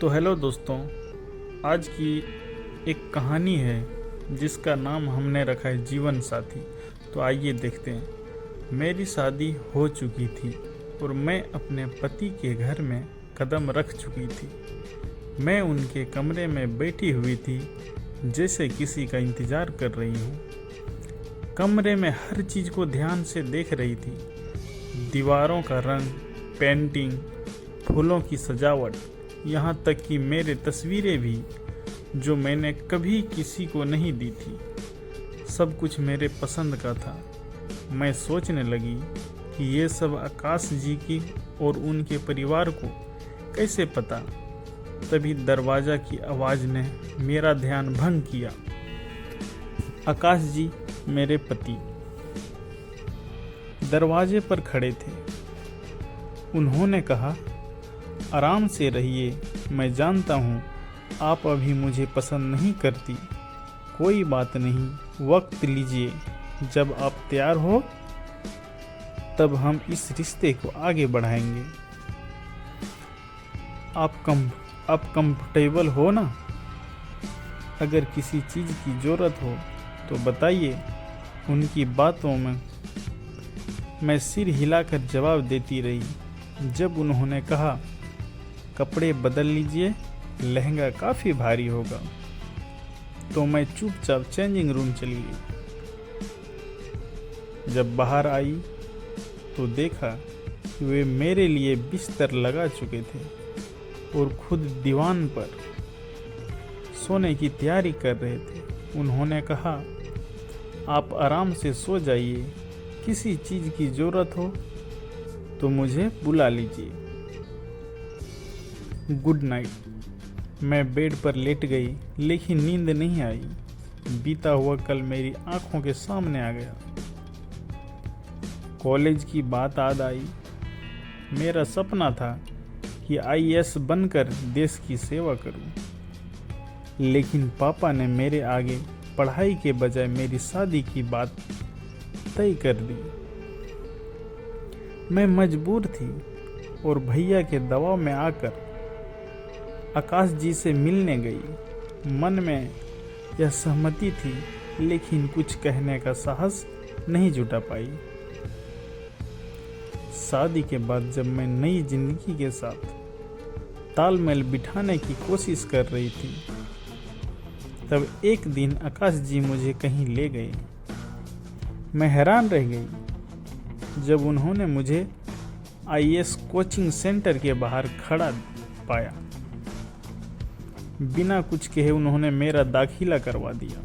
तो हेलो दोस्तों, आज की एक कहानी है जिसका नाम हमने रखा है जीवन साथी। तो आइए देखते हैं। मेरी शादी हो चुकी थी और मैं अपने पति के घर में कदम रख चुकी थी। मैं उनके कमरे में बैठी हुई थी जैसे किसी का इंतज़ार कर रही हूँ। कमरे में हर चीज़ को ध्यान से देख रही थी। दीवारों का रंग, पेंटिंग, फूलों की सजावट, यहाँ तक कि मेरे तस्वीरें भी जो मैंने कभी किसी को नहीं दी थी, सब कुछ मेरे पसंद का था। मैं सोचने लगी कि ये सब आकाश जी की और उनके परिवार को कैसे पता। तभी दरवाज़ा की आवाज़ ने मेरा ध्यान भंग किया। आकाश जी, मेरे पति, दरवाजे पर खड़े थे। उन्होंने कहा, आराम से रहिए, मैं जानता हूँ आप अभी मुझे पसंद नहीं करती। कोई बात नहीं, वक्त लीजिए। जब आप तैयार हो तब हम इस रिश्ते को आगे बढ़ाएंगे। आप कंफर्टेबल हो ना? अगर किसी चीज़ की ज़रूरत हो तो बताइए। उनकी बातों में मैं सिर हिलाकर जवाब देती रही। जब उन्होंने कहा, कपड़े बदल लीजिए, लहंगा काफ़ी भारी होगा, तो मैं चुपचाप चेंजिंग रूम चली गई। जब बाहर आई तो देखा कि वे मेरे लिए बिस्तर लगा चुके थे और खुद दीवान पर सोने की तैयारी कर रहे थे। उन्होंने कहा, आप आराम से सो जाइए, किसी चीज़ की ज़रूरत हो तो मुझे बुला लीजिए। Good night. मैं बेड पर लेट गई, लेकिन नींद नहीं आई। बीता हुआ कल मेरी आंखों के सामने आ गया। कॉलेज की बात याद आई। मेरा सपना था कि आईएएस बनकर देश की सेवा करूं, लेकिन पापा ने मेरे आगे पढ़ाई के बजाय मेरी शादी की बात तय कर दी। मैं मजबूर थी और भैया के दबाव में आकर आकाश जी से मिलने गई। मन में यह सहमति थी, लेकिन कुछ कहने का साहस नहीं जुटा पाई। शादी के बाद जब मैं नई जिंदगी के साथ तालमेल बिठाने की कोशिश कर रही थी, तब एक दिन आकाश जी मुझे कहीं ले गए। मैं हैरान रह गई जब उन्होंने मुझे आईएएस कोचिंग सेंटर के बाहर खड़ा पाया। बिना कुछ कहे उन्होंने मेरा दाखिला करवा दिया।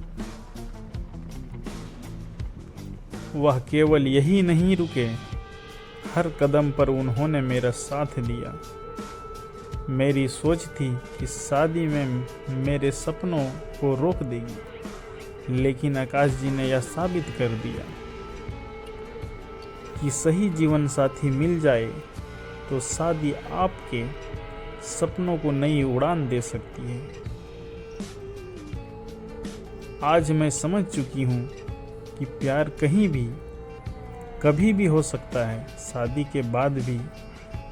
वह केवल यही नहीं रुके, हर कदम पर उन्होंने मेरा साथ दिया। मेरी सोच थी कि शादी में मेरे सपनों को रोक देगी, लेकिन आकाश जी ने यह साबित कर दिया कि सही जीवन साथी मिल जाए तो शादी आपके सपनों को नई उड़ान दे सकती है। आज मैं समझ चुकी हूँ कि प्यार कहीं भी कभी भी हो सकता है। शादी के बाद भी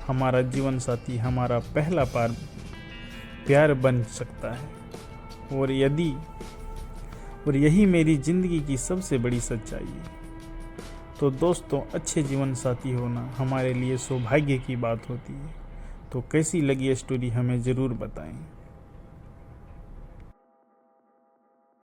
हमारा जीवन साथी हमारा पहला प्यार बन सकता है। और यही मेरी ज़िंदगी की सबसे बड़ी सच्चाई है। तो दोस्तों, अच्छे जीवन साथी होना हमारे लिए सौभाग्य की बात होती है। तो कैसी लगी ये स्टोरी हमें ज़रूर बताएं।